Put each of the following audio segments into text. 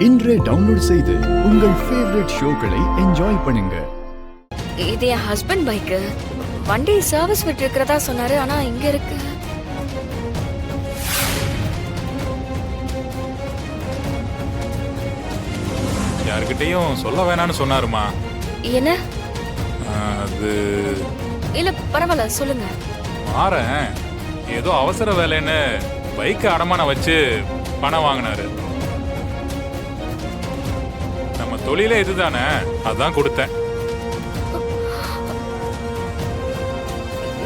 இன்றே டவுன்லோட் செய்து உங்கள் ஃபேவரட் ஷோக்களை என்ஜாய் பண்ணுங்க. இது என் ஹஸ்பண்ட் பைக்கு. வண்டி சர்வீஸ் விட்டு இருக்கிறதா சொன்னாரு, ஆனா இங்க இருக்கு. யார்கிட்டயும் சொல்ல வேணாம்னு சொன்னாருமா. என்ன? அது இல்ல பரவாயில்ல, சொல்லுங்க. மாறேன், ஏதோ அவசர வேலைன்னு பைக்கை அடமானம் வச்சு பணம் வாங்கினாரு. நம்ம தொழிலே இதுதானே, அதான் கொடுத்தேன்.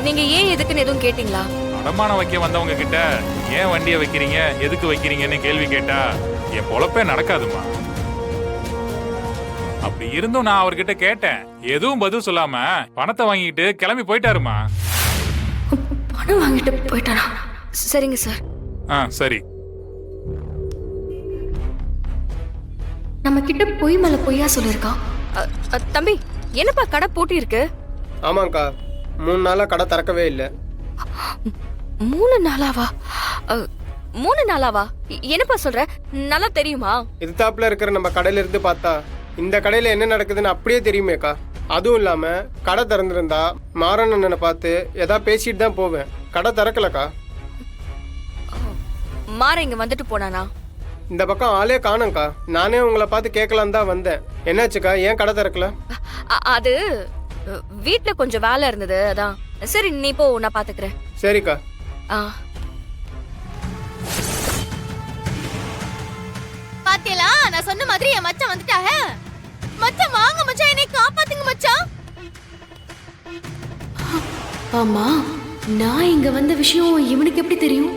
நீங்க ஏன் எதுக்குன்னு எதுவும் கேட்டீங்களா? அடமானம் வைக்க வந்தவங்க கிட்ட ஏன் வண்டியை வைக்கிறீங்க, எதுக்கு வைக்கிறீங்கன்னு கேள்வி கேட்டா என் பொழப்பே நடக்காதுமா. அப்படி இருந்தும் நான் அவர்கிட்ட கேட்டேன், எதுவும் பதில் சொல்லாம பணத்தை வாங்கிட்டு கிளம்பி போயிட்டாருமா. பணம் வாங்கிட்டு போயிட்டாரா? சரிங்க சார். சரி. நம்ம கிட்ட பொய் மேல பொய்யா சொல்லிருக்கான். தம்பி, என்னப்பா கடை பூட்டி இருக்கு? ஆமாங்கக்கா, 3 நாளா கடை திறக்கவே இல்லை. 3 நாளாவா? 3 நாளாவா? என்னப்பா சொல்ற? நல்லா தெரியுமா? எதிர்த்தாப்புல இருக்கிற நம்ம கடையில இருந்து பார்த்தா இந்த கடையில என்ன நடக்குதுன்னு அப்படியே தெரியுமேக்கா. அதுவும் இல்லாம கடை திறந்திருந்தா மாறன் அண்ணனை பார்த்து ஏதாவது பேசிட்டு தான் போவேன். கடை திறக்கலக்கா. மாற இங்க வந்துட்டு போனானா? இந்த பக்கம் ஆளே காணோம்க்கா. நானே உங்களை பார்த்து கேட்கலாம் தான் வந்தேன். என்னாச்சுக்கா, ஏன் கடை திறக்கல? அது வீட்ல கொஞ்சம் வேலை இருந்தது, அதான். சரி நீ போ, நான் பாத்துக்கிறேன். சரிக்கா. பாத்தியலா, நான் சொன்ன மாதிரி என் மச்சான் வந்துட்டாங்க. மச்சான் வாங்க மச்சான், என்னை காப்பாத்துங்க மச்சான். ஆமா, நான் இங்க வந்த விஷயம் இவனுக்கு எப்படி தெரியும்?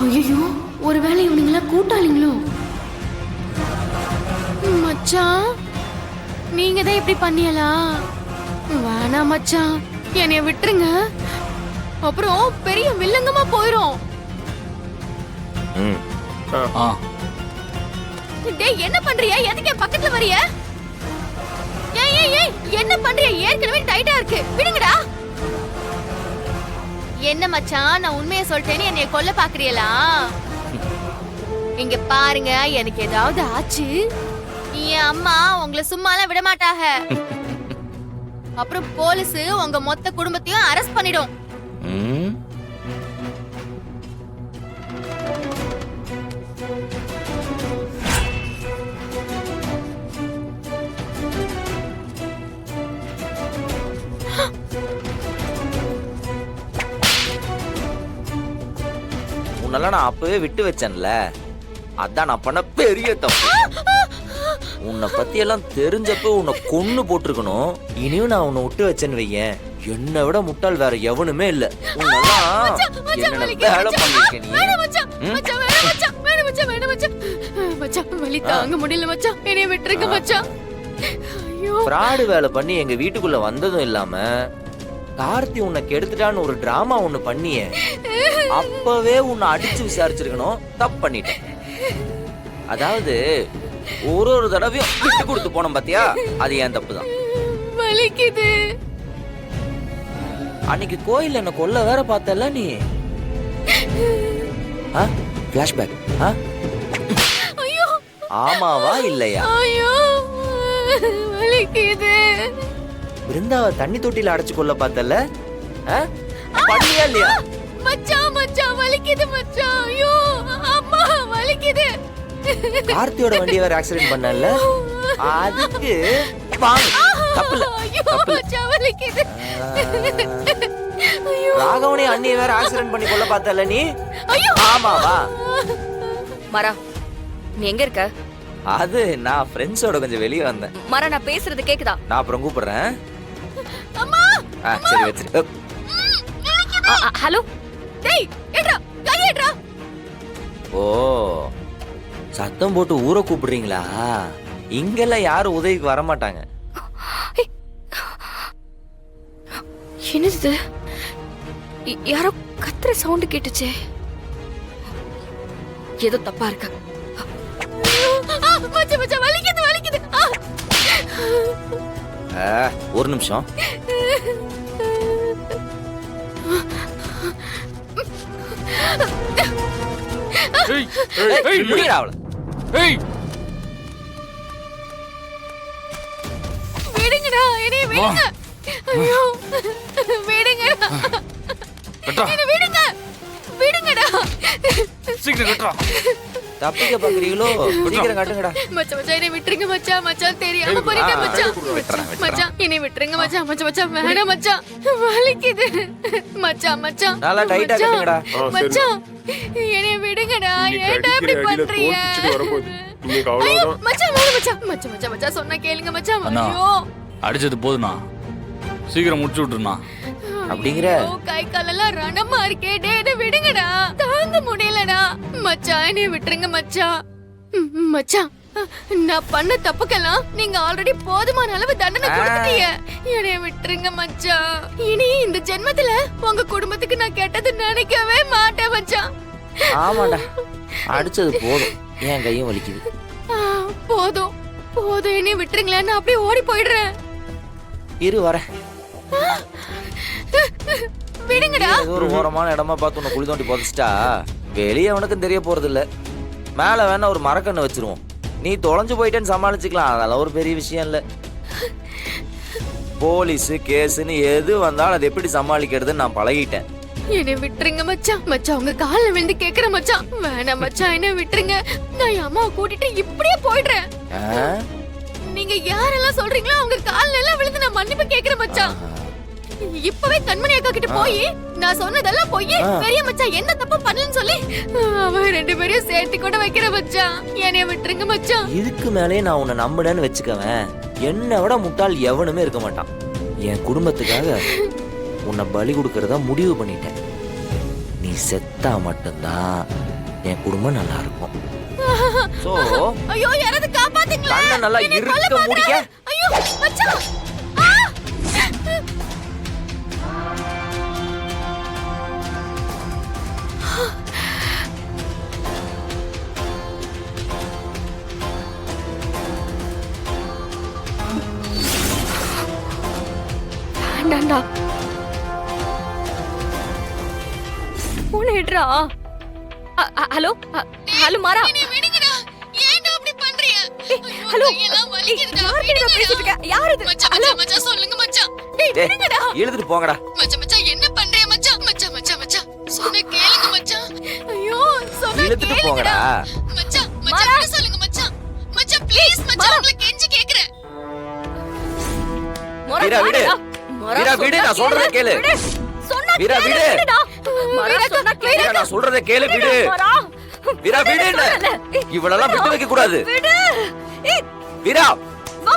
ஐயோ, ஒருவேளை இவனுங்களா கூட்டாளிங்களோ? மச்சான், நீங்க தான் இப்படி பண்ணியலா? வேணாம் மச்சான், என்னைய விட்டுருங்க. அப்புறம் பெரிய வில்லங்கமா போயிரும். டேய், என்ன பண்றியா? எதுக்கு என் பக்கத்துல வரிய? ஏய் ஏய் ஏய், என்ன பண்றியா? ஏற்கனவே டைட்டா இருக்கு, விடுங்கடா. என்ன மச்சான், நான் உண்மையை சொல்லிட்டேன்னு என்னைய கொல்ல பாக்குறீங்களா? இங்க பாருங்க, எனக்கு ஏதாவது ஆச்சு என் அம்மா உங்களை சும்மாலாம் விட மாட்டாங்க. அப்புறம் போலீஸ் உங்க மொத்த குடும்பத்தையும் அரெஸ்ட் பண்ணிடும். உன்னெல்லாம் நான் அப்பவே விட்டு வச்சேன்ல, அதான் நான் பண்ண பெரிய தப்பு. உன்னை பத்தி எல்லாம் தெரிஞ்சப்ப உன்னை கொன்னு போட்டிருக்கணும். இனியும் நான் உன்னை விட்டு வச்சேன்னு வையேன், என்னை விட முட்டாள் வேற எவனுமே இல்ல. உன்னெல்லாம் என்ன வேலை பண்ணிருக்க நீ? வலி தாங்க முடியல மச்சான், என்னைய விட்டுருக்க மச்சான். ஃப்ராடு வேலை பண்ணி எங்க வீட்டுக்குள்ள வந்ததும் இல்லாம கார்த்தி உன்னை கெடுத்துட்டான்னு ஒரு டிராமா ஒண்ணு பண்ணியே, அப்பவே உன்னை அடிச்சு விசாரிச்சிருக்கணும். தப்பு பண்ணிட்டேன். அதாவது ஒரு தடவையும் விட்டு கொடுத்து போனோம் பாத்தியா, அது ஏன் தப்புதான். வலிக்குது. அன்னைக்கு கோயில் என்ன கொல்ல வேற பார்த்தல நீ. பிளாஷ்பேக். ஆமாவா இல்லையா? வலிக்குது. பிருந்தாவை தண்ணி தொட்டில அடைச்சு கொல்ல பார்த்தல, பண்ணியா இல்லையா? மச்சான் மச்சான் வலிக்குது மச்சான். ஐயோ அம்மா வலிக்குது. கார்த்தியோட வண்டியை வேற ஆக்சிடென்ட் பண்ணல, அதுக்கு வாங்க. தப்புல மச்சான் வலிக்குது. ராகவனே அண்ணியை வேற ஆக்சிடென்ட் பண்ணி கொல்ல பார்த்தல நீ. ஆமாவா? மரா, நீ எங்க இருக்க? அது நான் ஃப்ரெண்ட்ஸோட கொஞ்சம் வெளியே வந்தேன். மரா, நான் பேசுறது கேக்குதா? நான் அப்புறம் கூப்பிடுறேன். அம்மா சரி வச்சிரு. ஹலோ. டேய் ஏட்ரா, கை ஏட்ரா. ஓ, சத்தம் போட்டு ஊரை கூப்பிடுறீங்களா? இங்கெல்லாம் யாரும் உதவிக்கு வர மாட்டாங்க. என்னது? யாரோ கத்துற சவுண்ட் கேட்டுச்சே. ஏதோ தப்பா இருக்கு. மச்சான் மச்சான் வலிக்குது வலிக்குது. ஒரு நிமிஷம். விடுங்கடா அவளை. விடுங்கடா என்னைய விடுங்க. ஐயோ விடுங்கடா. என்னை விடுங்க. விடுங்கடா. தப்பிக்க பாக்குறீங்களோ? சீக்கிரம் காட்டுங்கடா. மச்சான் மச்சான் என்னை விட்டுருங்க மச்சான். மச்சான் தெரியாம போறீங்க மச்சான். மச்சான் என்னை விட்டுருங்க மச்சான். மச்சான் மச்சான் வேணாம் மச்சான். வலிக்குது மச்சான். மச்சான் நல்லா டைட்டா கட்டுங்கடா. மச்சான் என்னை விடுங்கடா. ஏன்டா இப்படி பண்றீங்க? ஐயோ மச்சான் வேணாம் மச்சான். மச்சான் மச்சான் மச்சான் சொன்னா கேளுங்க மச்சான். அண்ணா. ஐயோ அடிச்சது போதுண்ணா, சீக்கிரம் முடிச்சு விட்டுருண்ணா. அப்படிங்கிற ஐயோ, கை காலெல்லாம் ரணமா இருக்கே. டேய் என்னை விடுங்கடா. தாங்க முடியலடா மச்சான். என்னை விட்டுருங்க மச்சான். மச்சான் நான் பண்ண தப்புக்கெல்லாம் நீங்க ஆல்ரெடி போதுமான அளவு தண்டனை கொடுத்துட்டீங்க. என்னை விட்டுருங்க மச்சான். இனி இந்த ஜென்மத்துல உங்க குடும்பத்துக்கு நான் கெட்டது நினைக்கவே மாட்டேன் மச்சான். ஆமாடா, அடிச்சது போதும். என் கையும் வலிக்குது. போதும் போதும் என்னை விட்டுருங்களேன். நான் அப்படியே ஓடி போயிடுறேன். இரு வரேன். விடுங்கடா. ஏதோ ஒரு ஓரமான இடமா பார்த்து உன்னை குழி தோண்டி புதைச்சிட்டா வெளியே அவனுக்கும் தெரிய போறது இல்ல. மேல வேணா ஒரு மரக்கண்ணு வச்சிருவோம். நீ தொலைஞ்சு போயிட்டேன்னு சமாளிச்சுக்கலாம். அதெல்லாம் ஒரு பெரிய விஷயம் இல்ல. போலீஸ் கேஸ்ன்னு எது வந்தாலும் அதை எப்படி சமாளிக்கிறதுன்னு நான் பழகிட்டேன். என்னை விட்டுருங்க மச்சான். மச்சான் உங்க கால்ல விழுந்து கேக்குறேன் மச்சான். வேணாம் மச்சான் என்னை விட்டுருங்க. நான் என் அம்மாவை கூட்டிட்டு இப்படியே போயிடுறேன். ஆ? நீங்க யாரெல்லாம் சொல்றீங்களோ அவங்க கால்ல எல்லாம் விழுந்து நான் மன்னிப்பு கேக்குறேன் மச்சான். இப்பவே கண்மணி அக்கா கிட்ட போய் நான் சொன்னதெல்லாம் போய் பெரிய மச்சான் என்ன தப்பு பண்ணலன்னு சொல்லி அவன் ரெண்டு பேரையும் சேர்த்து கூட வைக்கிற மச்சான். என்னைய விட்டுருங்க மச்சான். இதுக்கு மேலே நான் உன்னை நம்பினேன்னு வச்சுக்கவேன், என்னை விட முட்டாள் எவனுமே இருக்க மாட்டான். என் குடும்பத்துக்காக உன்னை பலி கொடுக்கறதா முடிவு பண்ணிட்டேன். நீ செத்தா மட்டும்தான் என் குடும்பம் நல்லா இருக்கும். சோ ஐயோ யாராவது காப்பாத்துங்களா. கண்ணை நல்லா இருக்க முடிக்க. ஐயோ மச்சான். ஆ! வேண்டாண்டா. போனேட்ரா. ஹலோ ஹலோ மாரா. என்னை விடுங்கடா. ஏன்டா அப்படி பண்றீங்க? ஹலோ கையெல்லாம் வலிக்குதுடா. யார்கிட்ட நான் பேசிட்டு இருக்கேன்? யார் இது? மச்சான் மச்சான் மச்சான் சொல்லுங்க மச்சான். டேய் டேய், விடுங்கடா. இழுத்துட்டு போங்கடா. மச்சான் மச்சான் என்ன பண்றீங்க மச்சான்? மச்சான் மச்சான் மச்சான் சொன்ன கேளுங்க மச்சான். ஐயோ சொன்ன இழுத்துட்டு கேளுங்கடா. போங்கடா. மச்சான் மச்சான் என்ன சொல்லுங்க மச்சான். மச்சான் ப்ளீஸ் மச்சான் உங்களை கெஞ்சி கேக்குறேன். மோரா, வீரா, விடு. வாடா. மோரா, வீரா, விடு, நான் சொல்றதை கேளு. சொன்னா வீரா, கேளு, விடு. விடுடா. மோரா, சொன்னா கேளு. வீரா, நான் சொல்றதை கேளு, விடு. மோரா. வீரா, விடு. இவளெல்லாம் விட்டு வைக்க கூடாது. விடு. ஏய், வீரா, வா.